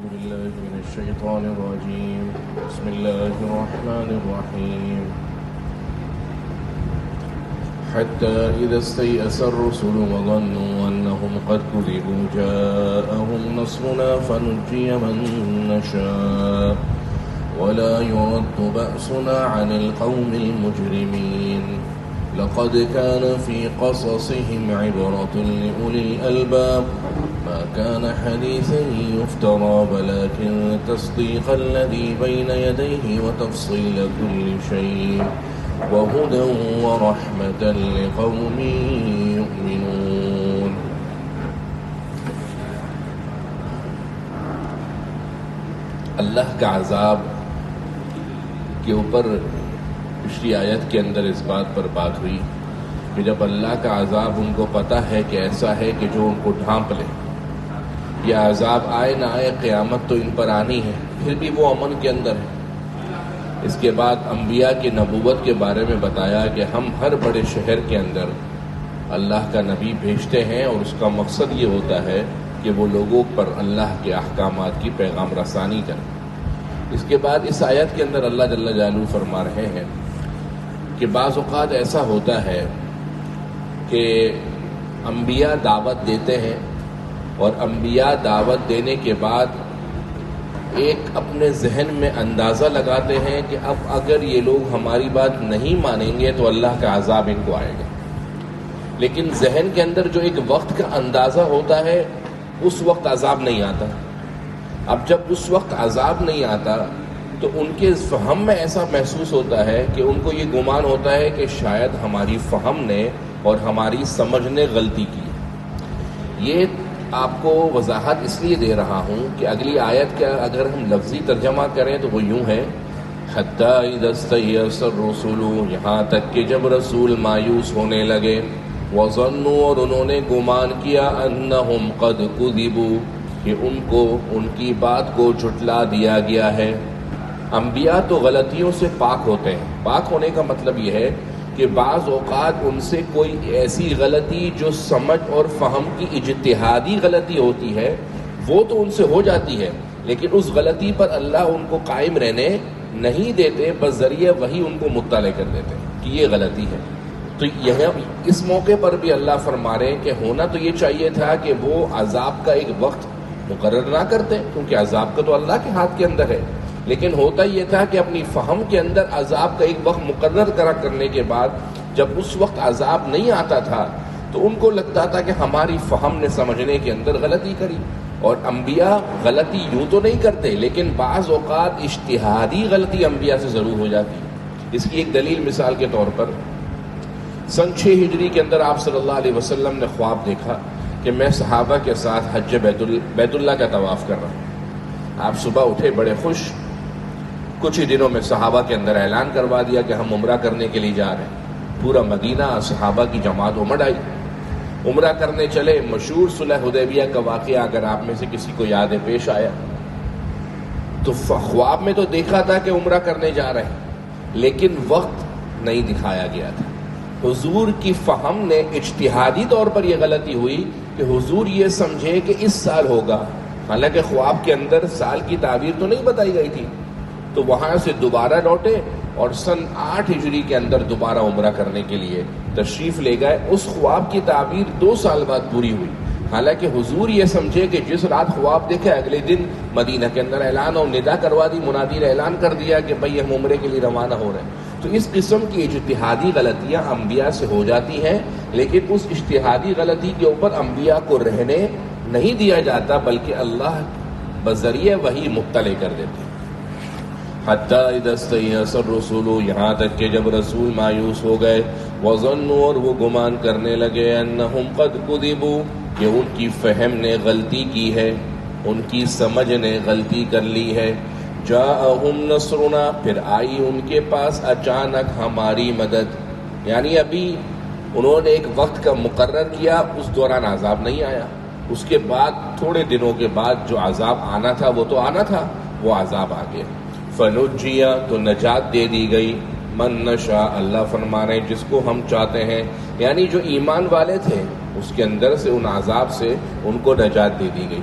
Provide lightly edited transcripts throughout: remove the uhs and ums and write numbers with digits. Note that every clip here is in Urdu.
بالله من الشيطان الرجيم. بسم الله الرحمن الرحيم. حتى إذا استيأس الرسل وظنوا أنهم قد كذبوا جاءهم نصرنا فنجي من نشاء ولا يرد بأسنا عن القوم المجرمين. لقد كان في قصصهم عبرة لأولي الألباب ما كان حديثا يفترى ولكن تصديق الذي بين يديه وتفصيل كل شيء وهدى ورحمة لقوم يؤمنون. اللہ کا عذاب کے اوپر پچھلی آیت کے اندر اس بات پر بات ہوئی کہ جب اللہ کا عذاب ان کو پتہ ہے کہ ایسا ہے کہ جو ان کو ڈھانپ لے، یا عذاب آئے نہ آئے قیامت تو ان پر آنی ہے، پھر بھی وہ امن کے اندر ہے۔ اس کے بعد انبیاء کی نبوت کے بارے میں بتایا کہ ہم ہر بڑے شہر کے اندر اللہ کا نبی بھیجتے ہیں اور اس کا مقصد یہ ہوتا ہے کہ وہ لوگوں پر اللہ کے احکامات کی پیغام رسانی کریں۔ اس کے بعد اس آیت کے اندر اللہ جل جلالہ فرما رہے ہیں کہ بعض اوقات ایسا ہوتا ہے کہ انبیاء دعوت دیتے ہیں اور انبیاء دعوت دینے کے بعد ایک اپنے ذہن میں اندازہ لگاتے ہیں کہ اب اگر یہ لوگ ہماری بات نہیں مانیں گے تو اللہ کا عذاب ان کو آئے گا، لیکن ذہن کے اندر جو ایک وقت کا اندازہ ہوتا ہے اس وقت عذاب نہیں آتا۔ اب جب اس وقت عذاب نہیں آتا تو ان کے فہم میں ایسا محسوس ہوتا ہے کہ ان کو یہ گمان ہوتا ہے کہ شاید ہماری فہم نے اور ہماری سمجھ نے غلطی کی۔ یہ آپ کو وضاحت اس لیے دے رہا ہوں کہ اگلی آیت کا اگر ہم لفظی ترجمہ کریں تو وہ یوں ہے، حتی اذا استیأس الرسل، یہاں تک کہ جب رسول مایوس ہونے لگے، وظنوا، اور انہوں نے گمان کیا، انہم قد کذبوا، کہ ان کو ان کی بات کو جھٹلا دیا گیا ہے۔ انبیاء تو غلطیوں سے پاک ہوتے ہیں۔ پاک ہونے کا مطلب یہ ہے کہ بعض اوقات ان سے کوئی ایسی غلطی جو سمجھ اور فہم کی اجتہادی غلطی ہوتی ہے وہ تو ان سے ہو جاتی ہے، لیکن اس غلطی پر اللہ ان کو قائم رہنے نہیں دیتے، بس ذریعہ وہی ان کو مطلع کر دیتے ہیں کہ یہ غلطی ہے۔ تو اس موقع پر بھی اللہ فرما رہے ہیں کہ ہونا تو یہ چاہیے تھا کہ وہ عذاب کا ایک وقت مقرر نہ کرتے، کیونکہ عذاب کا تو اللہ کے ہاتھ کے اندر ہے، لیکن ہوتا یہ تھا کہ اپنی فہم کے اندر عذاب کا ایک وقت مقرر کرنے کے بعد جب اس وقت عذاب نہیں آتا تھا تو ان کو لگتا تھا کہ ہماری فہم نے سمجھنے کے اندر غلطی کری۔ اور انبیاء غلطی یوں تو نہیں کرتے، لیکن بعض اوقات اجتہادی غلطی انبیاء سے ضرور ہو جاتی۔ اس کی ایک دلیل مثال کے طور پر سن 6 ہجری کے اندر آپ صلی اللہ علیہ وسلم نے خواب دیکھا کہ میں صحابہ کے ساتھ حج بیت اللہ کا طواف کر رہا ہوں۔ آپ صبح اٹھے بڑے خوش، کچھ ہی دنوں میں صحابہ کے اندر اعلان کروا دیا کہ ہم عمرہ کرنے کے لیے جا رہے ہیں۔ پورا مدینہ صحابہ کی جماعت امڑ آئی، عمرہ کرنے چلے۔ مشہور صلح حدیبیہ کا واقعہ اگر آپ میں سے کسی کو یاد ہے پیش آیا تو خواب میں تو دیکھا تھا کہ عمرہ کرنے جا رہے ہیں، لیکن وقت نہیں دکھایا گیا تھا۔ حضور کی فہم نے اجتہادی طور پر یہ غلطی ہوئی کہ حضور یہ سمجھے کہ اس سال ہوگا، حالانکہ خواب کے اندر سال کی تعبیر تو نہیں بتائی گئی تھی۔ تو وہاں سے دوبارہ لوٹے اور سن 8 ہجری کے اندر دوبارہ عمرہ کرنے کے لیے تشریف لے گئے۔ اس خواب کی تعبیر 2 سال بعد پوری ہوئی، حالانکہ حضور یہ سمجھے کہ جس رات خواب دیکھے اگلے دن مدینہ کے اندر اعلان اور ندا کروا دی، منادی نے اعلان کر دیا کہ بھئی ہم عمرے کے لیے روانہ ہو رہے ہیں۔ تو اس قسم کی اجتہادی غلطیاں انبیاء سے ہو جاتی ہیں، لیکن اس اجتہادی غلطی کے اوپر انبیاء کو رہنے نہیں دیا جاتا، بلکہ اللہ بذریعہ وہی مطلع کر دیتے ہیں۔ حتی اذا استیأس الرسل، یہاں تک کہ جب رسول مایوس ہو گئے، وظنوا، اور وہ گمان کرنے لگے، انہم قد کذبوا، کہ ان کی فہم نے غلطی کی ہے، ان کی سمجھ نے غلطی کر لی ہے۔ جاءہم نصرنا، پھر آئی ان کے پاس اچانک ہماری مدد، یعنی ابھی انہوں نے ایک وقت کا مقرر کیا، اس دوران عذاب نہیں آیا، اس کے بعد تھوڑے دنوں کے بعد جو عذاب آنا تھا وہ تو آنا تھا، وہ عذاب آ گیا۔ فنجیا، تو نجات دے دی گئی، من نشاء، اللہ فرما رہے ہیں جس کو ہم چاہتے ہیں، یعنی جو ایمان والے تھے اس کے اندر سے ان عذاب سے ان کو نجات دے دی گئی۔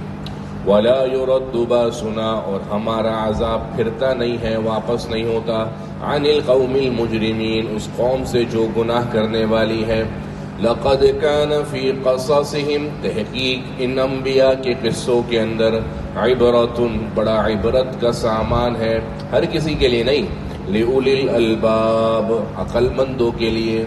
ولا يرد باسنا، اور ہمارا عذاب پھرتا نہیں ہے، واپس نہیں ہوتا، عن القوم المجرمین، اس قوم سے جو گناہ کرنے والی ہے۔ لقد كان في قصصهم، تحقیق ان انبیاء کے قصوں کے اندر، عبرۃ، بڑا عبرت کا سامان ہے، ہر کسی کے لیے نہیں، لأولی الالباب، عقل مندوں کے لیے۔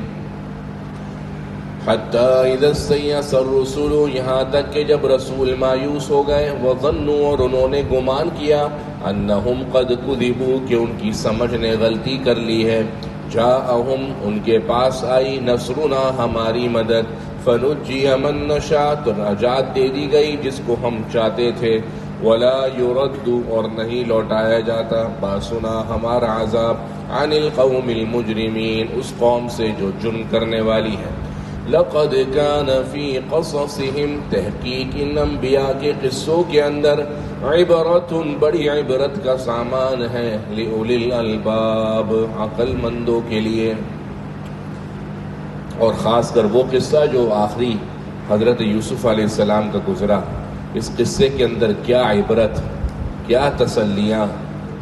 حتی اذا استیأس الرسل، یہاں تک کہ جب رسول مایوس ہو گئے، وظنوا، اور انہوں نے گمان کیا، انہم قد کذبوا، کہ ان کی سمجھ نے غلطی کر لی ہے، جاءہم، ان کے پاس آئی، نصرنا، ہماری مدد، فنجی من نشاء، تو نجات دے دی گئی جس کو ہم چاہتے تھے، ولا یرد، اور نہیں لوٹایا جاتا، باسنا، ہمارا عذاب، عن القوم المجرمین، اس قوم سے جو جرم کرنے والی ہے۔ لقد كان في قصصهم، تحقیق ان انبیاء کے قصوں کے اندر، عبرت، بڑی عبرت کا سامان ہے، لأولی الالباب، عقل مندوں کے لیے۔ اور خاص کر وہ قصہ جو آخری حضرت یوسف علیہ السلام کا گزرا، اس قصے کے اندر کیا عبرت، کیا تسلیاں،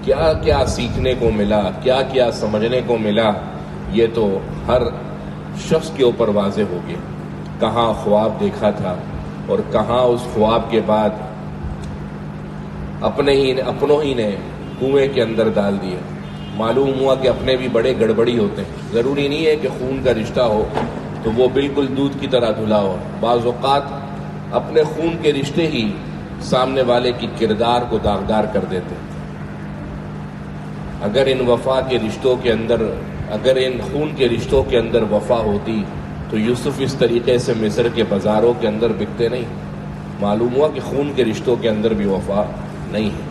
کیا کیا سیکھنے کو ملا، کیا کیا سمجھنے کو ملا، یہ تو ہر شخص کے اوپر واضح ہو گیا۔ کہاں خواب دیکھا تھا، اور کہاں اس خواب کے بعد اپنوں ہی نے کنویں کے اندر ڈال دیا۔ معلوم ہوا کہ اپنے بھی بڑے گڑبڑی ہوتے ہیں، ضروری نہیں ہے کہ خون کا رشتہ ہو تو وہ بالکل دودھ کی طرح دھلا ہو، بعض اوقات اپنے خون کے رشتے ہی سامنے والے کی کردار کو داغدار کر دیتے ہیں۔ اگر ان وفا کے رشتوں کے اندر، اگر ان خون کے رشتوں کے اندر وفا ہوتی تو یوسف اس طریقے سے مصر کے بازاروں کے اندر بکتے نہیں۔ معلوم ہوا کہ خون کے رشتوں کے اندر بھی وفا نہیں ہے۔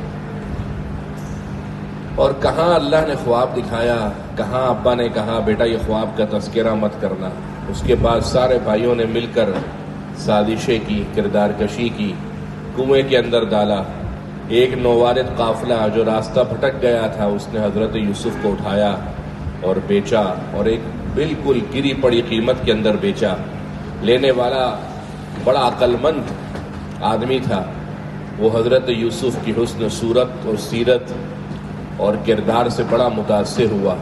اور کہاں اللہ نے خواب دکھایا، کہاں ابا نے کہا بیٹا یہ خواب کا تذکرہ مت کرنا، اس کے بعد سارے بھائیوں نے مل کر سازشیں کی، کردار کشی کی، کنویں کے اندر ڈالا۔ ایک نووارد قافلہ جو راستہ بھٹک گیا تھا، اس نے حضرت یوسف کو اٹھایا اور بیچا، اور ایک بالکل گری پڑی قیمت کے اندر بیچا۔ لینے والا بڑا عقل مند آدمی تھا، وہ حضرت یوسف کی حسن صورت اور سیرت اور کردار سے بڑا متاثر ہوا،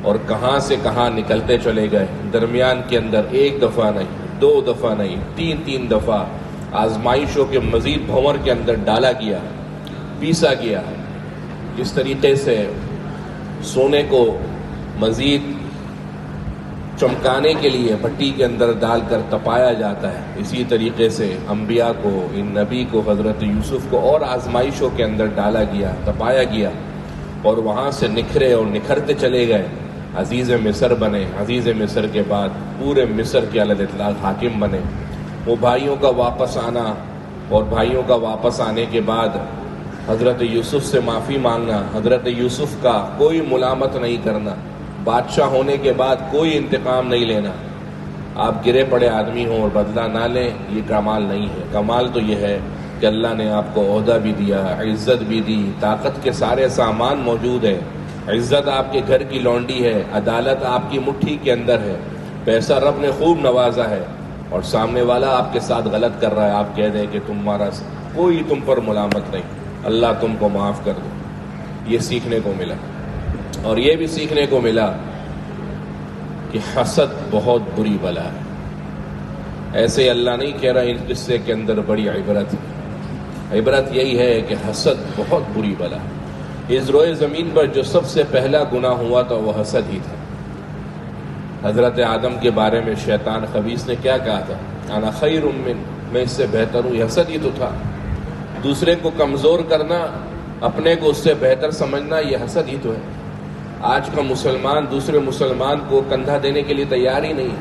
اور کہاں سے کہاں نکلتے چلے گئے۔ درمیان کے اندر ایک دفعہ نہیں، دو دفعہ نہیں، تین دفعہ آزمائشوں کے مزید بھنور کے اندر ڈالا گیا، پیسا گیا۔ جس طریقے سے سونے کو مزید چمکانے کے لیے بھٹی کے اندر ڈال کر تپایا جاتا ہے، اسی طریقے سے انبیاء کو، ان نبی کو، حضرت یوسف کو اور آزمائشوں کے اندر ڈالا گیا، تپایا گیا، اور وہاں سے نکھرے اور نکھرتے چلے گئے، عزیز مصر بنے۔ عزیز مصر کے بعد پورے مصر کے علی الاطلاق حاکم بنے۔ وہ بھائیوں کا واپس آنا، اور بھائیوں کا واپس آنے کے بعد حضرت یوسف سے معافی مانگنا، حضرت یوسف کا کوئی ملامت نہیں کرنا، بادشاہ ہونے کے بعد کوئی انتقام نہیں لینا۔ آپ گرے پڑے آدمی ہوں اور بدلہ نہ لیں، یہ کمال نہیں ہے۔ کمال تو یہ ہے کہ اللہ نے آپ کو عہدہ بھی دیا، عزت بھی دی، طاقت کے سارے سامان موجود ہے، عزت آپ کے گھر کی لونڈی ہے، عدالت آپ کی مٹھی کے اندر ہے، پیسہ رب نے خوب نوازا ہے، اور سامنے والا آپ کے ساتھ غلط کر رہا ہے، آپ کہہ دیں کہ تمہارا کوئی تم پر ملامت نہیں، اللہ تم کو معاف کر دو۔ یہ سیکھنے کو ملا، اور یہ بھی سیکھنے کو ملا کہ حسد بہت بری بلا ہے۔ ایسے اللہ نہیں کہہ رہا، ان قصے کے اندر بڑی عبرت ہے۔ عبرت یہی ہے کہ حسد بہت بری بلا ہے۔ اس روئے زمین پر جو سب سے پہلا گناہ ہوا تھا وہ حسد ہی تھا۔ حضرت آدم کے بارے میں شیطان خبیث نے کیا کہا تھا؟ انا خیر من، میں اس سے بہتر ہوں۔ یہ حسد ہی تو تھا۔ دوسرے کو کمزور کرنا، اپنے کو اس سے بہتر سمجھنا، یہ حسد ہی تو ہے۔ آج کا مسلمان دوسرے مسلمان کو کندھا دینے کے لیے تیار ہی نہیں۔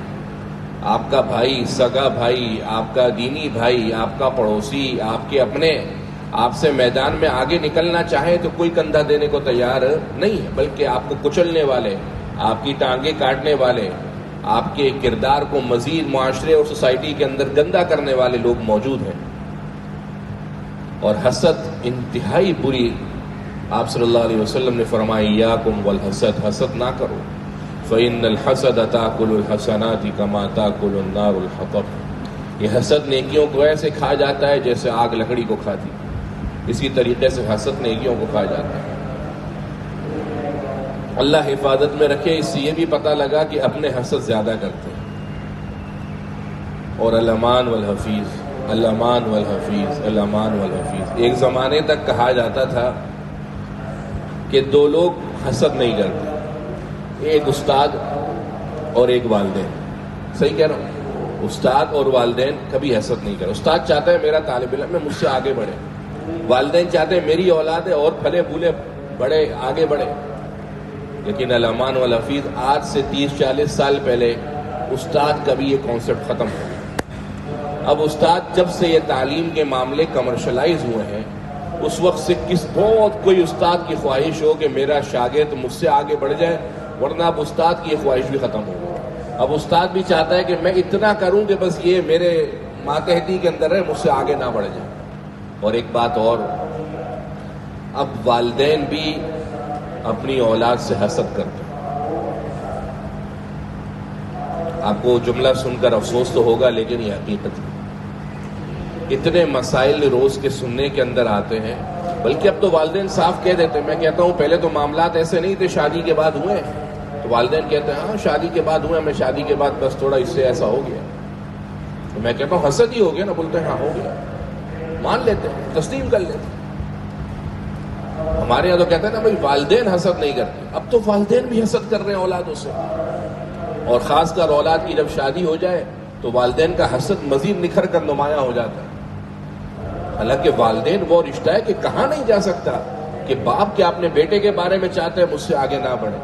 آپ کا بھائی، سگا بھائی، آپ کا دینی بھائی، آپ کا پڑوسی، آپ کے اپنے، آپ سے میدان میں آگے نکلنا چاہے تو کوئی کندھا دینے کو تیار نہیں ہے، بلکہ آپ کو کچلنے والے، آپ کی ٹانگیں کاٹنے والے، آپ کے کردار کو مزید معاشرے اور سوسائٹی کے اندر گندا کرنے والے لوگ موجود ہیں۔ اور حسد انتہائی بری، آپ صلی اللہ علیہ وسلم نے فرمایا ایاکم والحسد، حسد نہ کرو، فإن الحسد تأکل الحسنات کما تأکل النار الحطب۔ یہ حسد نیکیوں کو ایسے کھا جاتا ہے جیسے آگ لکڑی کو کھاتی۔ اسی طریقے سے حسد نیکیوں کو کھا جاتا ہے۔ اللہ حفاظت میں رکھے۔ اس سے یہ بھی پتہ لگا کہ اپنے حسد زیادہ کرتے ہیں۔ اور الامان والحفیظ، الامان والحفیظ، الامان والحفیظ۔ ایک زمانے تک کہا جاتا تھا کہ دو لوگ حسد نہیں کرتے، ایک استاد اور ایک والدین۔ صحیح کہہ رہا ہوں؟ استاد اور والدین کبھی حسد نہیں کرتے۔ استاد چاہتا ہے میرا طالب علم مجھ سے آگے بڑھے، والدین چاہتے ہیں میری اولاد ہے اور پھلے پھولے بڑے آگے بڑھے۔ لیکن الامان والحفیظ آج سے 30-40 سال پہلے استاد کا بھی یہ کانسیپٹ ختم ہو گیا۔ اب استاد جب سے یہ تعلیم کے معاملے کمرشلائز ہوئے ہیں، اس وقت سے بہت کوئی استاد کی خواہش ہو کہ میرا شاگرد مجھ سے آگے بڑھ جائے، ورنہ اب استاد کی یہ خواہش بھی ختم ہو گئی۔ اب استاد بھی چاہتا ہے کہ میں اتنا کروں کہ بس یہ میرے ماتحتی کے اندر ہے، مجھ سے آگے نہ بڑھ جائے۔ اور ایک بات اور، اب والدین بھی اپنی اولاد سے حسد کرتے ہیں۔ آپ کو جملہ سن کر افسوس تو ہوگا، لیکن یہ حقیقت ہے۔ اتنے مسائل روز کے سننے کے اندر آتے ہیں، بلکہ اب تو والدین صاف کہہ دیتے ہیں۔ میں کہتا ہوں پہلے تو معاملات ایسے نہیں تھے، شادی کے بعد ہوئے ہیں، تو والدین کہتے ہیں ہاں شادی کے بعد ہوئے، میں شادی کے بعد بس تھوڑا اس سے ایسا ہو گیا۔ تو میں کہتا ہوں حسد ہی ہو گیا نا، بولتے ہیں ہاں ہو گیا، مان لیتے ہیں، تسلیم کر لیتے ہیں۔ ہمارے یہاں تو کہتے ہیں نا بھائی والدین حسد نہیں کرتے، اب تو والدین بھی حسد کر رہے ہیں اولادوں سے، اور خاص کر اولاد کی جب شادی ہو جائے تو والدین کا حسد مزید نکھر کر نمایاں ہو جاتا ہے۔ حالانکہ والدین وہ رشتہ ہے کہ کہا نہیں جا سکتا کہ باپ کے اپنے بیٹے کے بارے میں چاہتے ہیں مجھ سے آگے نہ بڑھے،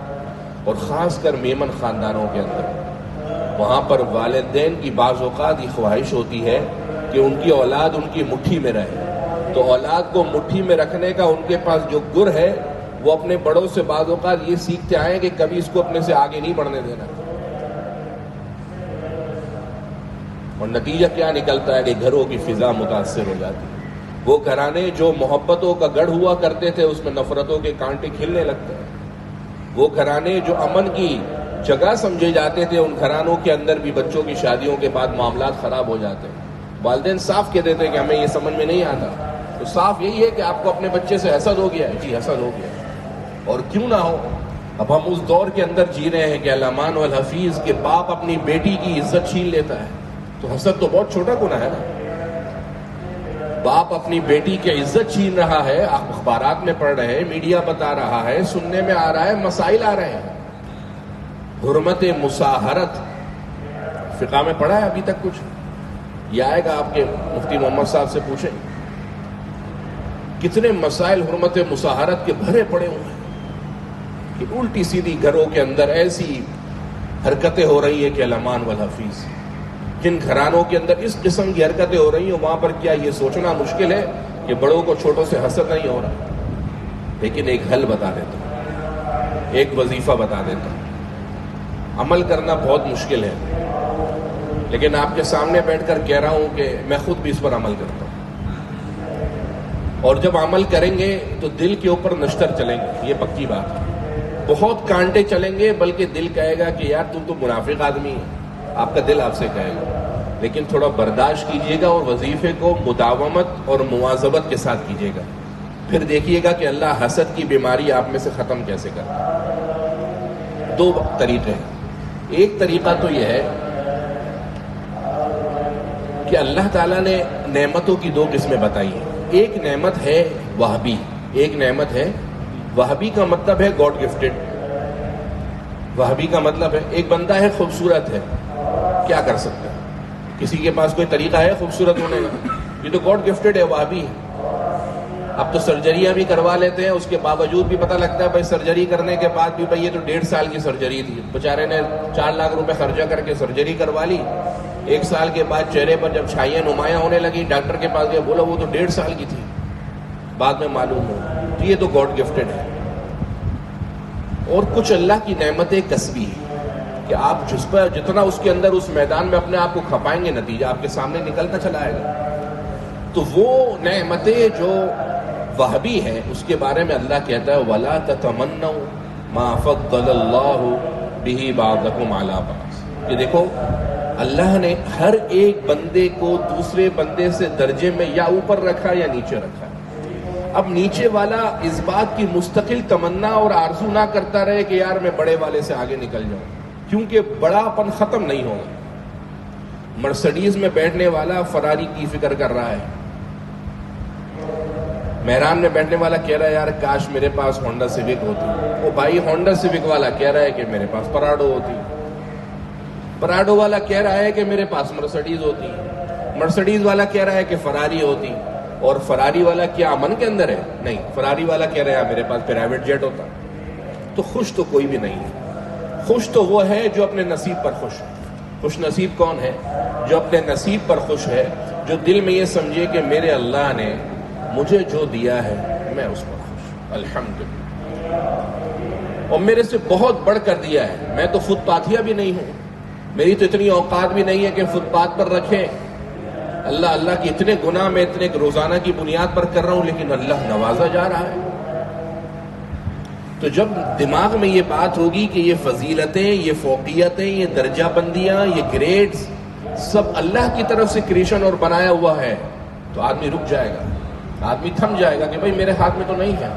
اور خاص کر میمن خاندانوں کے اندر وہاں پر والدین کی بعض اوقات یہ خواہش ہوتی ہے کہ ان کی اولاد ان کی مٹھی میں رہے، تو اولاد کو مٹھی میں رکھنے کا ان کے پاس جو گر ہے وہ اپنے بڑوں سے بعض اوقات یہ سیکھتے آئے کہ کبھی اس کو اپنے سے آگے نہیں بڑھنے دینا۔ اور نتیجہ کیا نکلتا ہے کہ گھروں کی فضا متاثر ہو جاتی ہے۔ وہ گھرانے جو محبتوں کا گڑھ ہوا کرتے تھے اس میں نفرتوں کے کانٹے کھلنے لگتے ہیں۔ وہ گھرانے جو امن کی جگہ سمجھے جاتے تھے، ان گھرانوں کے اندر بھی بچوں کی شادیوں کے بعد معاملات خراب ہو جاتے ہیں۔ والدین صاف کہہ دیتے ہیں کہ ہمیں یہ سمجھ میں نہیں آتا، تو صاف یہی ہے کہ آپ کو اپنے بچے سے حسد ہو گیا ہے۔ جی حسد ہو گیا، اور کیوں نہ ہو۔ اب ہم اس دور کے اندر جی رہے ہیں کہ الامان والحفیظ کے باپ اپنی بیٹی کی عزت چھین لیتا ہے، تو حسد تو بہت چھوٹا گناہ ہے نا۔ باپ اپنی بیٹی کی عزت چھین رہا ہے، آپ اخبارات میں پڑھ رہے ہیں، میڈیا بتا رہا ہے، سننے میں آ رہا ہے، مسائل آ رہے ہیں۔ حرمت مساہرت فقہ میں پڑھا ہے ابھی تک کچھ؟ یہ آئے گا، آپ کے مفتی محمد صاحب سے پوچھیں کتنے مسائل حرمت مساہرت کے بھرے پڑے ہوئے ہیں کہ الٹی سیدھی گھروں کے اندر ایسی حرکتیں ہو رہی ہیں کہ الامان والحفیظ۔ جن گھرانوں کے اندر اس قسم کی حرکتیں ہو رہی ہیں وہاں پر کیا یہ سوچنا مشکل ہے کہ بڑوں کو چھوٹوں سے حسد نہیں ہو رہا؟ لیکن ایک حل بتا دیتا ہوں، ایک وظیفہ بتا دیتا ہوں۔ عمل کرنا بہت مشکل ہے، لیکن آپ کے سامنے بیٹھ کر کہہ رہا ہوں کہ میں خود بھی اس پر عمل کرتا ہوں، اور جب عمل کریں گے تو دل کے اوپر نشتر چلیں گے، یہ پکی بات ہے۔ بہت کانٹے چلیں گے، بلکہ دل کہے گا کہ یار تم تو منافق آدمی ہے، آپ کا دل آپ سے کہے گا۔ لیکن تھوڑا برداشت کیجئے گا اور وظیفے کو مداومت اور مواظبت کے ساتھ کیجئے گا، پھر دیکھیے گا کہ اللہ حسد کی بیماری آپ میں سے ختم کیسے کرتا ہے۔ دو طریقے ہیں۔ ایک طریقہ تو یہ ہے کہ اللہ تعالیٰ نے نعمتوں کی دو قسمیں بتائی ہیں۔ ایک نعمت ہے وہبی، ایک نعمت ہے وہبی کا مطلب ہے گاڈ گفٹڈ۔ وہبی کا مطلب ہے ایک بندہ ہے خوبصورت ہے، کیا کر سکتا ہے؟ کسی کے پاس کوئی طریقہ ہے خوبصورت ہونے کا؟ یہ تو گاڈ گفٹڈ ہے، وہبی ہے۔ اب تو سرجریاں بھی کروا لیتے ہیں، اس کے باوجود بھی پتہ لگتا ہے بھائی سرجری کرنے کے بعد بھی بھائی یہ تو 1.5 سال کی سرجری تھی، بیچارے نے 4 لاکھ روپے خرچہ کر کے سرجری کروا لی، 1 سال کے بعد چہرے پر جب چھائیاں نمایاں ہونے لگی، ڈاکٹر کے پاس گیا، بولا وہ تو 1.5 سال کی تھی، بعد میں معلوم ہو۔ تو یہ تو گاڈ گفٹڈ ہے۔ اور کچھ اللہ کی نعمتیں کسبی ہیں کہ آپ جس پر جتنا اس کے اندر اس میدان میں اپنے آپ کو کھپائیں گے، نتیجہ آپ کے سامنے نکلتا چلا آئے گا۔ تو وہ نعمتیں جو وہبی ہے اس کے بارے میں اللہ کہتا ہے وَلَا تَتَمَنَّوْا مَا فَضَّلَ اللَّهُ بِهِ بَعْضَكُمْ عَلَىٰ بَعْضٍ۔ کہ دیکھو اللہ نے ہر ایک بندے کو دوسرے بندے سے درجے میں یا اوپر رکھا یا نیچے رکھا، اب نیچے والا اس بات کی مستقل تمنا اور آرزو نہ کرتا رہے کہ یار میں بڑے والے سے آگے نکل جاؤں، کیونکہ بڑاپن ختم نہیں ہوگا۔ مرسڈیز میں بیٹھنے والا فراری کی فکر کر رہا ہے، مہران میں بیٹھنے والا کہہ رہا ہے یار کاش میرے پاس ہونڈا سیوک ہوتی، وہ بھائی ہونڈا سیوک والا کہہ رہا ہے کہ میرے پاس پراڈو ہوتی، پراڈو والا کہہ رہا ہے کہ میرے پاس مرسڈیز ہوتی، مرسڈیز والا کہہ رہا ہے کہ فراری ہوتی، اور فراری والا کیا امن کے اندر ہے؟ نہیں، فراری والا کہہ رہا ہے میرے پاس پرائیویٹ جیٹ ہوتا۔ تو خوش تو کوئی بھی نہیں ہے، خوش تو وہ ہے جو اپنے نصیب پر خوش ہے۔ خوش نصیب کون ہے؟ جو اپنے نصیب پر خوش ہے، جو دل میں یہ سمجھے کہ میرے اللہ نے مجھے جو دیا ہے میں اس پر خوش ہوں، الحمدللہ، اور میرے سے بہت بڑھ کر دیا ہے۔ میں تو فٹ پاتھیا بھی نہیں ہوں، میری تو اتنی اوقات بھی نہیں ہے کہ فٹ پاتھ پر رکھیں۔ اللہ کی اتنے گناہ میں اتنے روزانہ کی بنیاد پر کر رہا ہوں، لیکن اللہ نوازا جا رہا ہے۔ تو جب دماغ میں یہ بات ہوگی کہ یہ فضیلتیں، یہ فوقیتیں، یہ درجہ بندیاں، یہ گریڈز سب اللہ کی طرف سے کریشن اور بنایا ہوا ہے، تو آدمی رک جائے گا، آدمی تھم جائے گا کہ بھائی میرے ہاتھ میں تو نہیں ہے۔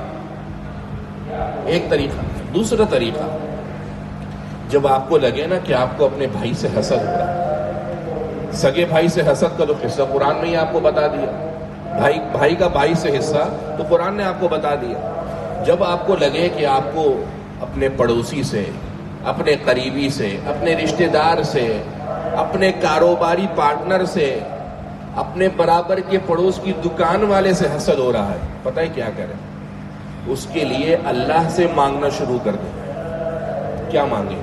ایک طریقہ۔ دوسرا طریقہ، جب آپ کو لگے نا کہ آپ کو اپنے بھائی سے حسد ہو رہا ہے، سگے بھائی سے حسد کا تو قصہ قرآن میں ہی آپ کو بتا دیا، بھائی کا بھائی سے حصہ تو قرآن نے آپ کو بتا دیا۔ جب آپ کو لگے کہ آپ کو اپنے پڑوسی سے، اپنے قریبی سے، اپنے رشتہ دار سے، اپنے کاروباری پارٹنر سے، اپنے برابر کے پڑوس کی دکان والے سے حسد ہو رہا ہے، پتہ ہے کیا کریں؟ اس کے لیے اللہ سے مانگنا شروع کر دیں۔ کیا مانگیں؟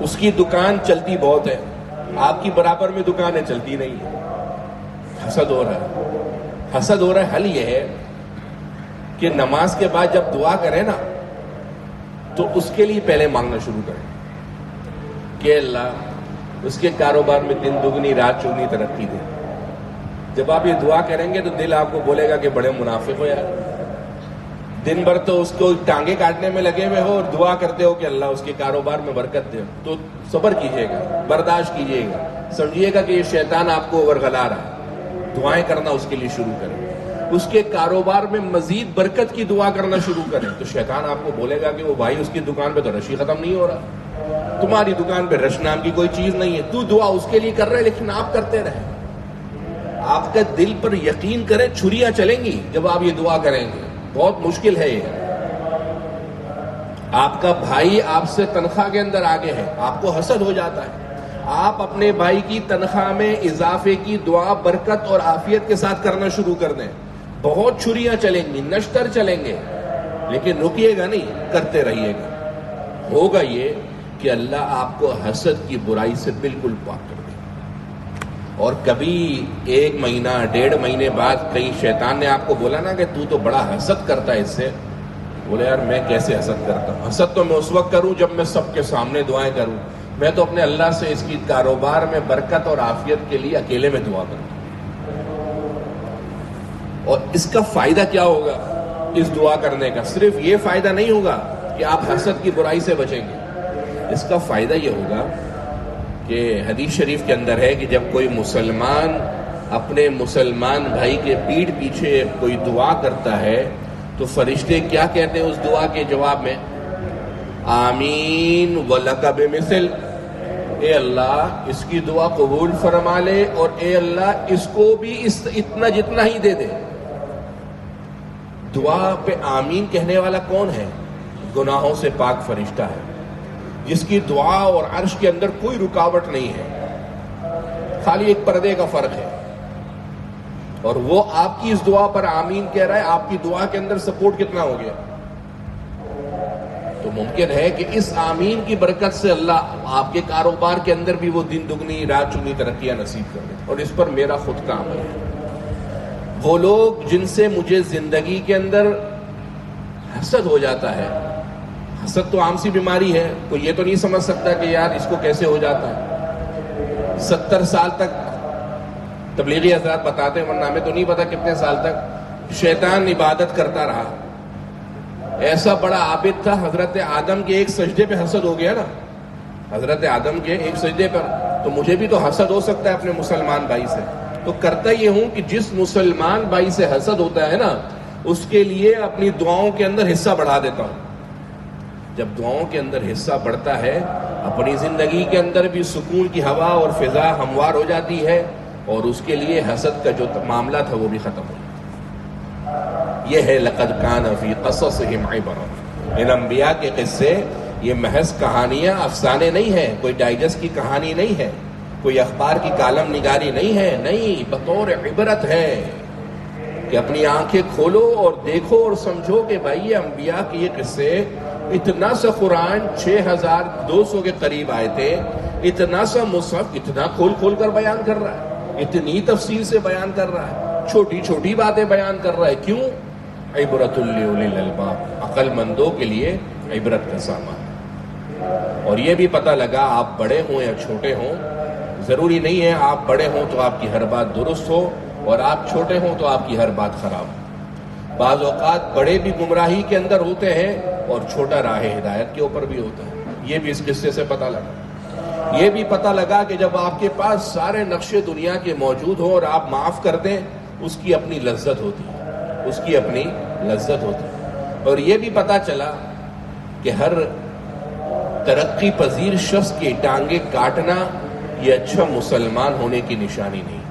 اس کی دکان چلتی بہت ہے، آپ کی برابر میں دکانیں چلتی نہیں ہے، حسد ہو رہا ہے۔ حسد ہو رہا ہے، حل یہ ہے کہ نماز کے بعد جب دعا کریں نا تو اس کے لیے پہلے مانگنا شروع کریں کہ اللہ اس کے کاروبار میں دن دگنی رات چگنی ترقی دے۔ جب آپ یہ دعا کریں گے تو دل آپ کو بولے گا کہ بڑے منافق ہو یار، دن بھر تو اس کو ٹانگیں کاٹنے میں لگے ہوئے ہو اور دعا کرتے ہو کہ اللہ اس کے کاروبار میں برکت دے۔ تو صبر کیجئے گا، برداشت کیجئے گا، سمجھیے گا کہ یہ شیطان آپ کو ورغلا رہا ہے، دعائیں کرنا اس کے لیے شروع کریں۔ اس کے کاروبار میں مزید برکت کی دعا کرنا شروع کریں تو شیطان آپ کو بولے گا کہ وہ بھائی اس کی دکان پہ تو رشی ختم نہیں ہو رہا، تمہاری دکان پہ رش نام کی کوئی چیز نہیں ہے، تو دعا اس کے لیے کر رہے لیکن آپ کرتے رہیں۔ آپ کا دل پر یقین کریں چھریاں چلیں گی جب آپ یہ دعا کریں گے، بہت مشکل ہے یہ۔ آپ کا بھائی آپ سے تنخواہ کے اندر آگے ہے، آپ کو حسد ہو جاتا ہے، آپ اپنے بھائی کی تنخواہ میں اضافے کی دعا برکت اور عافیت کے ساتھ کرنا شروع کر دیں، بہت چھریاں چلیں گی، نشتر چلیں گے، لیکن رکیے گا نہیں، کرتے رہیے گا۔ ہوگا یہ کہ اللہ آپ کو حسد کی برائی سے بالکل پاک کر دے۔ اور کبھی 1 مہینہ 1.5 مہینے بعد کہیں شیطان نے آپ کو بولا نا کہ تو بڑا حسد کرتا ہے اس سے، بولے یار میں کیسے حسد کرتا ہوں؟ حسد تو میں اس وقت کروں جب میں سب کے سامنے دعائیں کروں، میں تو اپنے اللہ سے اس کی کاروبار میں برکت اور عافیت کے لیے اکیلے میں دعا کروں۔ اور اس کا فائدہ کیا ہوگا اس دعا کرنے کا؟ صرف یہ فائدہ نہیں ہوگا کہ آپ حسد کی برائی سے بچیں گے، اس کا فائدہ یہ ہوگا کہ حدیث شریف کے اندر ہے کہ جب کوئی مسلمان اپنے مسلمان بھائی کے پیٹھ پیچھے کوئی دعا کرتا ہے تو فرشتے کیا کہتے ہیں اس دعا کے جواب میں؟ آمین وَلَكَ بِمِثْلِ، اے اللہ اس کی دعا قبول فرما لے اور اے اللہ اس کو بھی اتنا جتنا ہی دے دے۔ دعا پہ آمین کہنے والا کون ہے؟ گناہوں سے پاک فرشتہ ہے، جس کی دعا اور عرش کے اندر کوئی رکاوٹ نہیں ہے، خالی ایک پردے کا فرق ہے، اور وہ آپ کی اس دعا پر آمین کہہ رہا ہے۔ آپ کی دعا کے اندر سپورٹ کتنا ہو گیا؟ تو ممکن ہے کہ اس آمین کی برکت سے اللہ آپ کے کاروبار کے اندر بھی وہ دن دگنی رات چگنی ترقیاں نصیب کر دے۔ اور اس پر میرا خود کا عمل ہے۔ وہ لوگ جن سے مجھے زندگی کے اندر حسد ہو جاتا ہے، حسد تو عام سی بیماری ہے، کوئی یہ تو نہیں سمجھ سکتا کہ یار اس کو کیسے ہو جاتا ہے۔ 70 سال تک تبلیغی حضرات بتاتے ہیں، ورنہ ہمیں تو نہیں پتا کتنے سال تک شیطان عبادت کرتا رہا۔ ایسا بڑا عابد تھا، حضرت آدم کے ایک سجدے پہ حسد ہو گیا نا، حضرت آدم کے ایک سجدے پر، تو مجھے بھی تو حسد ہو سکتا ہے اپنے مسلمان بھائی سے۔ تو کرتا یہ ہوں کہ جس مسلمان بھائی سے حسد ہوتا ہے نا، اس کے لیے اپنی دعاؤں کے اندر حصہ بڑھا دیتا ہوں. جب دعاؤں کے اندر حصہ بڑھتا ہے، اپنی زندگی کے اندر بھی سکون کی ہوا اور فضا ہموار ہو جاتی ہے، اور اس کے لیے حسد کا جو معاملہ تھا وہ بھی ختم ہو جاتا. یہ ہے لقد کان فی قصصہم عبرۃ. ان انبیاء کے قصے یہ محض کہانیاں، افسانے نہیں ہیں، کوئی ڈائجسٹ کی کہانی نہیں ہے، کوئی اخبار کی کالم نگاری نہیں ہے، نہیں، بطور عبرت ہے کہ اپنی آنکھیں کھولو اور دیکھو اور سمجھو کہ بھائی یہ انبیاء کے یہ قصے، اتنا سا قرآن 6200 کے قریب آئے تھے، اتنا سا مصحف اتنا کھول کھول کر بیان کر رہا ہے، اتنی تفصیل سے بیان کر رہا ہے، چھوٹی چھوٹی باتیں بیان کر رہا ہے. کیوں؟ عبرۃ لأولی الالباب، عقل مندوں کے لیے عبرت کا سامان. اور یہ بھی پتہ لگا آپ بڑے ہوں یا چھوٹے ہوں، ضروری نہیں ہے آپ بڑے ہوں تو آپ کی ہر بات درست ہو اور آپ چھوٹے ہوں تو آپ کی ہر بات خراب ہو. بعض اوقات بڑے بھی گمراہی کے اندر ہوتے ہیں اور چھوٹا راہ ہدایت کے اوپر بھی ہوتا ہے. یہ بھی اس قصے سے پتہ لگا. یہ بھی پتہ لگا کہ جب آپ کے پاس سارے نقشے دنیا کے موجود ہوں اور آپ معاف کر دیں، اس کی اپنی لذت ہوتی ہے، اس کی اپنی لذت ہوتی ہے. اور یہ بھی پتہ چلا کہ ہر ترقی پذیر شخص کی ٹانگیں کاٹنا یہ اچھا مسلمان ہونے کی نشانی نہیں.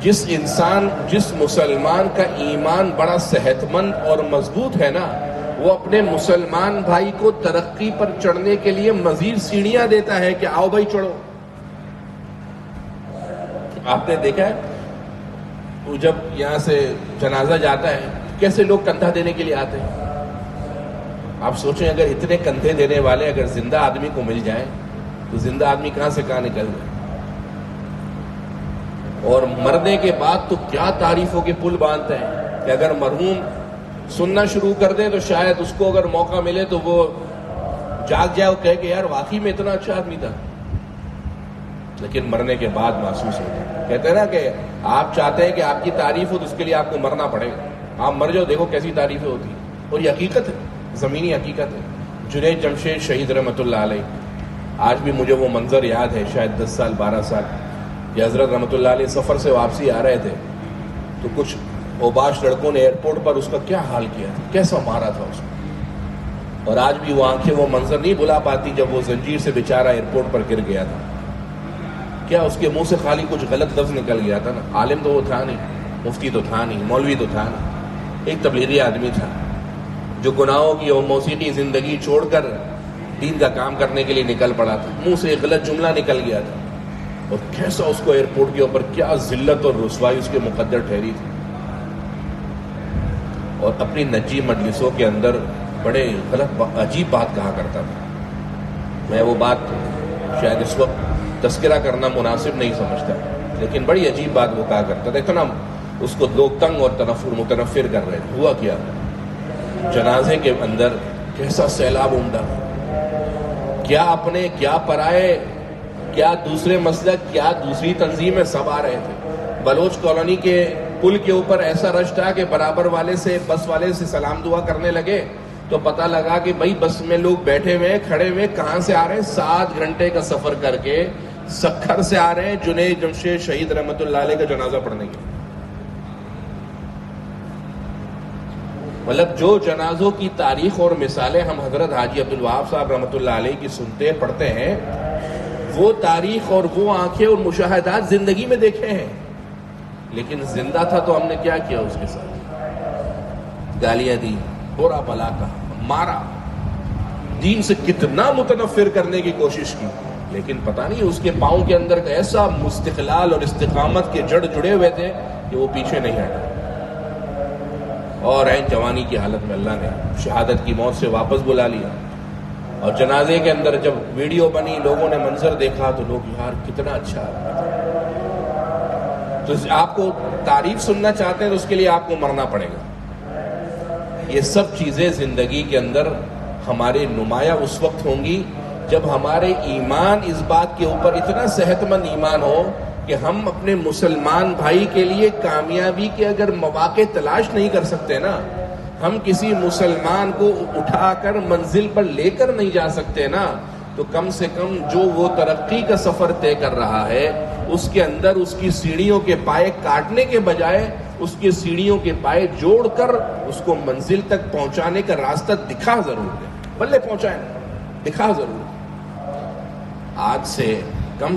جس مسلمان کا ایمان بڑا صحت مند اور مضبوط ہے نا، وہ اپنے مسلمان بھائی کو ترقی پر چڑھنے کے لیے مزید سیڑھیاں دیتا ہے کہ آؤ بھائی چڑھو. آپ نے دیکھا ہے وہ جب یہاں سے جنازہ جاتا ہے کیسے لوگ کندھا دینے کے لیے آتے ہیں. آپ سوچیں اگر اتنے کندھے دینے والے اگر زندہ آدمی کو مل جائیں تو زندہ آدمی کہاں سے کہاں نکل جائے. اور مرنے کے بعد تو کیا تعریفوں کے پل باندھتے ہیں کہ اگر مرحوم سننا شروع کر دیں تو شاید اس کو اگر موقع ملے تو وہ جاگ جائے اور کہے کہ یار واقعی میں اتنا اچھا آدمی تھا. لیکن مرنے کے بعد محسوس ہوتا ہے. کہتے ہیں نا کہ آپ چاہتے ہیں کہ آپ کی تعریف ہو تو اس کے لیے آپ کو مرنا پڑے گا. آپ مر جاؤ دیکھو کیسی تعریفیں ہوتی ہیں. اور یہ حقیقت ہے، زمینی حقیقت ہے. جنید جمشید شہید رحمۃ اللہ علیہ، آج بھی مجھے وہ منظر یاد ہے، شاید 10 سال 12 سال کہ حضرت رحمۃ اللہ علیہ سفر سے واپسی آ رہے تھے تو کچھ اوباش لڑکوں نے ایئرپورٹ پر اس کا کیا حال کیا تھا، کیسا مارا تھا اس کو. اور آج بھی وہ آنکھیں وہ منظر نہیں بھلا پاتی جب وہ زنجیر سے بیچارہ ایئرپورٹ پر گر گیا تھا. کیا اس کے منہ سے خالی کچھ غلط لفظ نکل گیا تھا نا. عالم تو وہ تھا نہیں، مفتی تو تھا نہیں، مولوی تو تھا نہیں، ایک تبلیغی آدمی تھا جو گناہوں کی اور موسیقی زندگی چھوڑ کر دین کا کام کرنے کے لیے نکل پڑا تھا. منہ سے ایک غلط جملہ نکل گیا تھا اور کیسا اس کو ایئرپورٹ کے اوپر کیا ذلت اور رسوائی اس کے مقدر ٹھہری تھی. اور اپنی نجی مجلسوں کے اندر بڑے غلط عجیب بات کہا کرتا تھا. میں وہ بات شاید اس وقت تذکرہ کرنا مناسب نہیں سمجھتا، لیکن بڑی عجیب بات وہ کہا کرتا تھا. اتنا اس کو لوگ تنگ اور متنفر کر رہے تھے. ہوا کیا، جنازے کے اندر کیسا سیلاب عمدہ، کیا اپنے کیا پرائے، کیا دوسرے مسلک، کیا دوسری تنظیمیں سب آ رہے تھے. بلوچ کالونی کے پل کے اوپر ایسا رش تھا کہ برابر والے سے بس والے سے سلام دعا کرنے لگے تو پتہ لگا کہ بھائی بس میں لوگ بیٹھے ہوئے کھڑے ہوئے کہاں سے آ رہے ہیں. 7 گھنٹے کا سفر کر کے سکھر سے آ رہے ہیں جنید جمشید شہید رحمۃ اللہ علیہ کا جنازہ پڑھنے کے. مطلب جو جنازوں کی تاریخ اور مثالیں ہم حضرت حاجی عبدالوہاب صاحب رحمۃ اللہ علیہ کی سنتے پڑھتے ہیں، وہ تاریخ اور وہ آنکھیں اور مشاہدات زندگی میں دیکھے ہیں. لیکن زندہ تھا تو ہم نے کیا کیا اس کے ساتھ؟ گالیاں دی، برا بھلا کہا، مارا، دین سے کتنا متنفر کرنے کی کوشش کی. لیکن پتہ نہیں اس کے پاؤں کے اندر ایسا مستقلال اور استقامت کے جڑ جڑے ہوئے تھے کہ وہ پیچھے نہیں ہٹا. اور عین جوانی کی حالت میں اللہ نے شہادت کی موت سے واپس بلا لیا. اور جنازے کے اندر جب ویڈیو بنی، لوگوں نے منظر دیکھا تو لوگ یار کتنا اچھا آدمی تھا. تو آپ کو تعریف سننا چاہتے ہیں تو اس کے لیے آپ کو مرنا پڑے گا. یہ سب چیزیں زندگی کے اندر ہمارے نمایاں اس وقت ہوں گی جب ہمارے ایمان اس بات کے اوپر اتنا صحت مند ایمان ہو کہ ہم اپنے مسلمان بھائی کے لیے کامیابی کے اگر مواقع تلاش نہیں کر سکتے نا، ہم کسی مسلمان کو اٹھا کر منزل پر لے کر نہیں جا سکتے نا، تو کم سے کم جو وہ ترقی کا سفر طے کر رہا ہے اس کے اندر اس کی سیڑھیوں کے پائے کاٹنے کے بجائے اس کی سیڑھیوں کے پائے جوڑ کر اس کو منزل تک پہنچانے کا راستہ دکھا ضرور دے، بلے پہنچائیں، دکھا ضرور۔ آج سے کم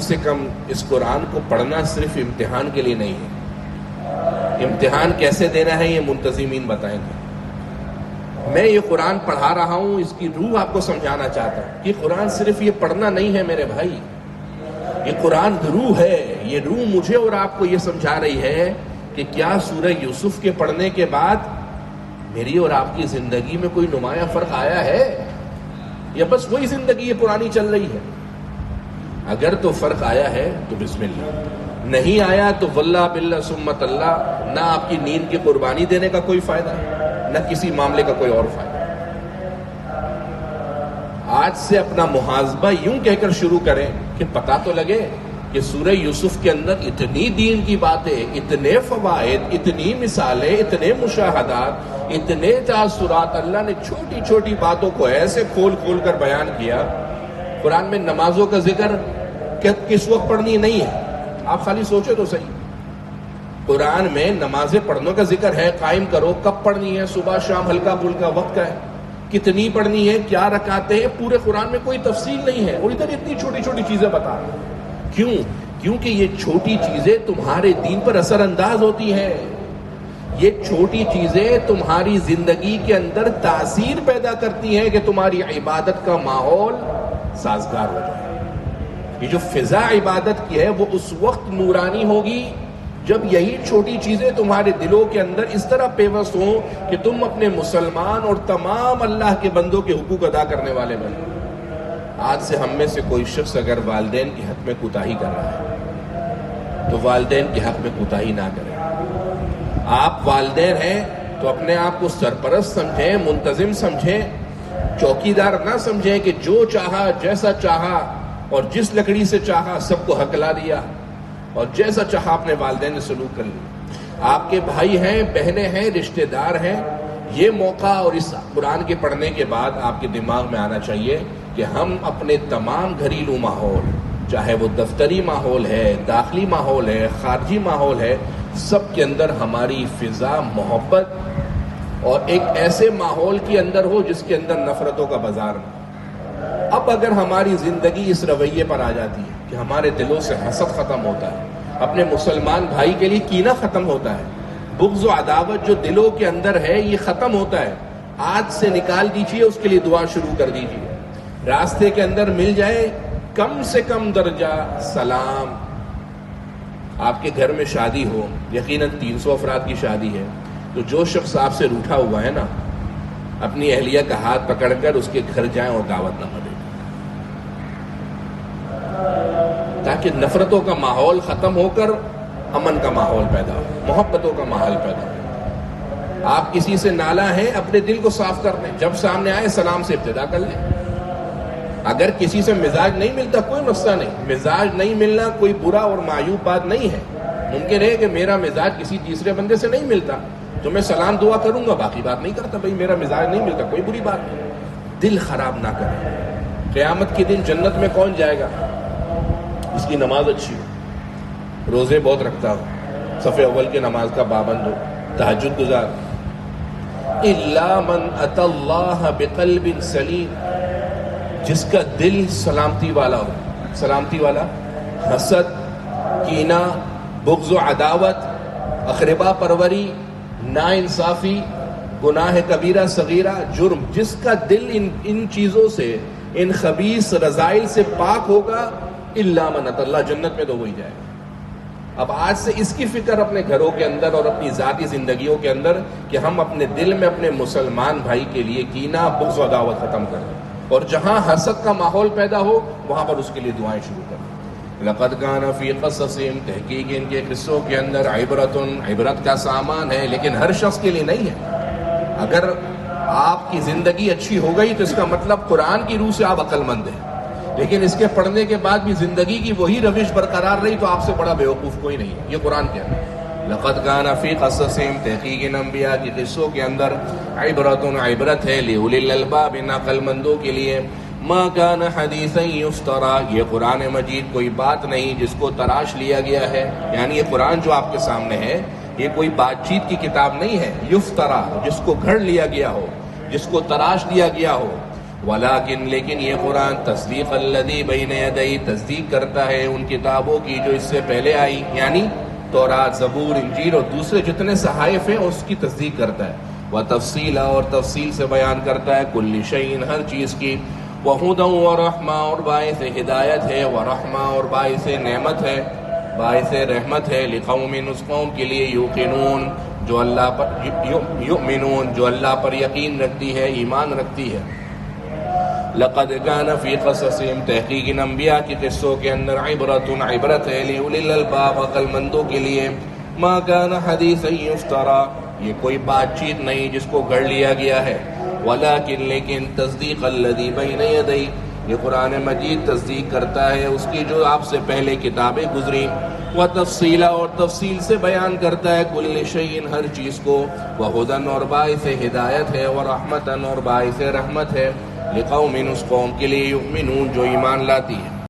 اس قرآن کو پڑھنا صرف امتحان کے لیے نہیں ہے۔ امتحان کیسے دینا ہے یہ منتظمین بتائیں گے۔ میں یہ قرآن پڑھا رہا ہوں، اس کی روح آپ کو سمجھانا چاہتا ہوں کہ قرآن صرف یہ پڑھنا نہیں ہے میرے بھائی، یہ قرآن روح ہے۔ یہ روح مجھے اور آپ کو یہ سمجھا رہی ہے کہ کیا سورہ یوسف کے پڑھنے کے بعد میری اور آپ کی زندگی میں کوئی نمایاں فرق آیا ہے، یا بس وہی زندگی یہ پرانی چل رہی ہے؟ اگر تو فرق آیا ہے تو بسم اللہ، نہیں آیا تو واللہ باللہ سمت اللہ، نہ آپ کی نیند کی قربانی دینے کا کوئی فائدہ، نہ کسی معاملے کا کوئی اور فائدہ۔ آج سے اپنا محاسبہ یوں کہہ کر شروع کریں کہ پتہ تو لگے کہ سورہ یوسف کے اندر اتنی دین کی باتیں، اتنے فوائد، اتنی مثالیں، اتنے مشاہدات، اتنے تاثرات، اللہ نے چھوٹی چھوٹی باتوں کو ایسے کھول کھول کر بیان کیا۔ قرآن میں نمازوں کا ذکر کس وقت پڑھنی نہیں ہے، آپ خالی سوچے تو صحیح۔ قرآن میں نمازیں پڑھنے کا ذکر ہے، قائم کرو، کب پڑھنی ہے، صبح شام، ہلکا پھلکا وقت کا ہے، کتنی پڑھنی ہے، کیا رکعتیں ہیں، پورے قرآن میں کوئی تفصیل نہیں ہے، اور ادھر اتنی چھوٹی چھوٹی چیزیں بتا رہے ہیں۔ کیوں؟ کیونکہ یہ چھوٹی چیزیں تمہارے دین پر اثر انداز ہوتی ہیں، یہ چھوٹی چیزیں تمہاری زندگی کے اندر تاثیر پیدا کرتی ہیں کہ تمہاری عبادت کا ماحول سازگار ہو جائے۔ یہ جو فضا عبادت کی ہے وہ اس وقت نورانی ہوگی جب یہی چھوٹی چیزیں تمہارے دلوں کے اندر اس طرح پیوست ہوں کہ تم اپنے مسلمان اور تمام اللہ کے بندوں کے حقوق ادا کرنے والے بنو۔ آج سے ہم میں سے کوئی شخص اگر والدین کے حق میں کوتاہی کر رہا ہے تو والدین کے حق میں کوتاہی نہ کریں۔ آپ والدین ہیں تو اپنے آپ کو سرپرست سمجھیں، منتظم سمجھیں، چوکیدار نہ سمجھیں کہ جو چاہا، جیسا چاہا اور جس لکڑی سے چاہا سب کو ہکلا دیا اور جیسا چاہا اپنے والدین نے سلوک کر لیا۔ آپ کے بھائی ہیں، بہنیں ہیں، رشتہ دار ہیں، یہ موقع اور اس قرآن کے پڑھنے کے بعد آپ کے دماغ میں آنا چاہیے کہ ہم اپنے تمام گھریلو ماحول، چاہے وہ دفتری ماحول ہے، داخلی ماحول ہے، خارجی ماحول ہے، سب کے اندر ہماری فضا محبت اور ایک ایسے ماحول کے اندر ہو جس کے اندر نفرتوں کا بازار نہ۔ اب اگر ہماری زندگی اس رویے پر آ جاتی ہے کہ ہمارے دلوں سے حسد ختم ہوتا ہے، اپنے مسلمان بھائی کے لیے کینہ ختم ہوتا ہے، بغض و عداوت جو دلوں کے اندر ہے یہ ختم ہوتا ہے، آج سے نکال دیجئے، اس کے لیے دعا شروع کر دیجئے۔ راستے کے اندر مل جائے کم سے کم درجہ سلام۔ آپ کے گھر میں شادی ہو، یقیناً 300 افراد کی شادی ہے، تو جو شخص آپ سے روٹھا ہوا ہے نا، اپنی اہلیہ کا ہاتھ پکڑ کر اس کے گھر جائیں اور دعوت نامہ دیں، تاکہ نفرتوں کا ماحول ختم ہو کر امن کا ماحول پیدا ہو، محبتوں کا ماحول پیدا ہو۔ آپ کسی سے نالا ہیں، اپنے دل کو صاف کر لیں، جب سامنے آئے سلام سے ابتدا کر لیں۔ اگر کسی سے مزاج نہیں ملتا کوئی مسئلہ نہیں، مزاج نہیں ملنا کوئی برا اور معیوب بات نہیں ہے۔ ممکن ہے کہ میرا مزاج کسی تیسرے بندے سے نہیں ملتا تو میں سلام دعا کروں گا، باقی بات نہیں کرتا، بھائی میرا مزاج نہیں ملتا، کوئی بری بات نہیں۔ دل خراب نہ کریں۔ قیامت کے دن جنت میں کون جائے گا؟ اس کی نماز اچھی ہو، روزے بہت رکھتا ہو، صف اول کی نماز کا پابند ہو، تہجد گزار۔ الا من اتى اللہ بقلب سلیم، جس کا دل سلامتی والا ہو۔ سلامتی والا حسد، کینہ، بغض و عداوت، اقربا پروری، ناانصافی، گناہ کبیرہ صغیرہ، جرم، جس کا دل ان چیزوں سے، ان خبیث رذائل سے پاک ہوگا، الا من اتى اللہ، جنت میں تو وہی جائے گا۔ اب آج سے اس کی فکر اپنے گھروں کے اندر اور اپنی ذاتی زندگیوں کے اندر کہ ہم اپنے دل میں اپنے مسلمان بھائی کے لیے کینہ، بغض و عداوت ختم کریں، اور جہاں حسد کا ماحول پیدا ہو وہاں پر اس کے لیے دعائیں شروع کریں۔ لقد كان في قصصهم، تحقیق ان کے قصوں کے اندر عبرت کا سامان ہے، لیکن ہر شخص کے لیے نہیں ہے۔ اگر آپ کی زندگی اچھی ہو گئی تو اس کا مطلب قرآن کی روح سے آپ عقل مند ہیں، لیکن اس کے پڑھنے کے بعد بھی زندگی کی وہی روش برقرار رہی تو آپ سے بڑا بیوقوف کوئی نہیں ہے۔ یہ قرآن کیا ہے؟ لقد كان في قصصهم، تحقیق ان انبیاء کی قصوں کے اندر عبرت ہے، لأولی الالباب، ان عقل مندوں کے لیے، ما کان حدیثا یفترا، یہ قرآن مجید کوئی بات نہیں جس کو تراش لیا گیا ہے، یعنی یہ قرآن جو آپ کے سامنے ہے یہ کوئی بات چیت کی کتاب نہیں ہے، یفترا جس کو گھڑ لیا گیا ہو، جس کو تراش لیا گیا ہو، ولیکن لیکن یہ قرآن تصدیق الذی بین یدیہ، تصدیق کرتا ہے ان کتابوں کی جو اس سے پہلے آئی، یعنی تورات، زبور، انجیل اور دوسرے جتنے صحائف ہیں اس کی تصدیق کرتا ہے، وتفصیلا اور تفصیل سے بیان کرتا ہے کل شیء ہر چیز کی، وہدی ورحمہ اور باعث ہدایت ہے، ورحمہ اور باعث نعمت ہے، باعث رحمت ہے، لقوم اس قوم کے لیے یوقنون جو اللہ پر یؤمنون جو اللہ پر یقین رکھتی ہے، ایمان رکھتی ہے۔ لقد كان في قصصهم، تحقیق ان انبیاء کے قصوں کے اندر عبرت ہے، لأولی الالباب عقل مندوں کے لیے، ما كان حدیثا یفترا، یہ کوئی بات چیت نہیں جس کو گھڑ لیا گیا ہے، ولیکن لیکن تصدیق الذی بین یدیہ، یہ قرآن مجید تصدیق کرتا ہے اس کی جو آپ سے پہلے کتابیں گزری، وتفصیلا اور تفصیل سے بیان کرتا ہے کل شیء ہر چیز کو، وہدی اور باعث ہدایت ہے، ورحمتا اور باعث رحمت ہے، لقوم اس قوم کے لیے یؤمنون جو ایمان لاتی ہے۔